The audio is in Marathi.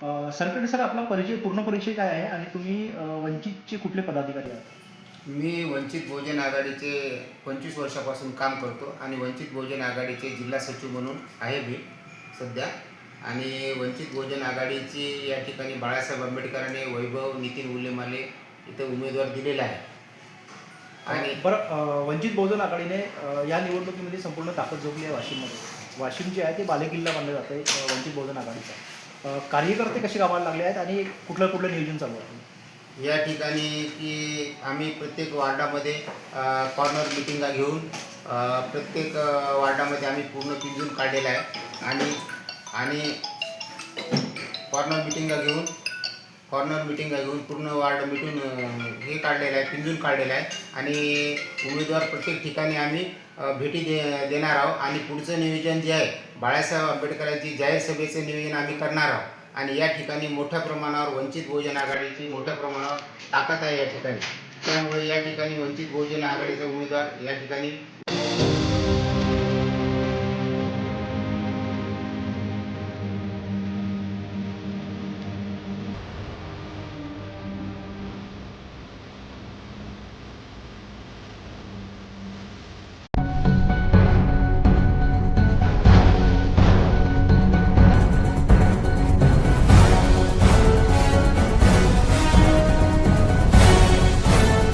सरकडे सर आपला पूर्ण परिचय काय आहे आणि तुम्ही वंचितचे कुठले पदाधिकारी आहात? मी वंचित बहुजन आघाडीचे 25 वर्षापासून काम करतो आणि वंचित बहुजन आघाडीचे जिल्हा सचिव म्हणून आहे मी सध्या. आणि वंचित बहुजन आघाडीची या ठिकाणी बाळासाहेब आंबेडकरांनी वैभव नितीन उल्लेमाले इथं उमेदवार दिलेला आहे. आणि बरं, वंचित बहुजन आघाडीने या निवडणुकीमध्ये संपूर्ण ताकद झोपली आहे वाशिममध्ये. वाशिम जे आहे ते बालेकिल्ला मानलं जातं आहे वंचित बहुजन आघाडीचा. कार्यकर्ते कसे कामाला लागले आहेत आणि कुठलं नियोजन चालू आहे? या ठिकाणी की आम्ही प्रत्येक वार्डामध्ये कॉर्नर मिटिंगा घेऊन प्रत्येक वार्डामध्ये आम्ही पूर्ण पिंजून काढलेला आहे. आणि कॉर्नर मिटिंगा घेऊन पूर्ण वार्ड मिटून हे काढलेलं आहे, पिंजून काढलेलं आहे. आणि उमेदवार प्रत्येक ठिकाणी आम्ही भेटी देणार आहोत. आणि पुढचं नियोजन जे आहे बाळासाहेब आंबेडकरांची जाहीर सभेचं नियोजन आम्ही करणार आहोत. आणि या ठिकाणी मोठ्या प्रमाणावर वंचित बहुजन आघाडीची मोठ्या प्रमाणावर ताकद आहे या ठिकाणी. त्यामुळे या ठिकाणी वंचित बहुजन आघाडीचा उमेदवार या ठिकाणी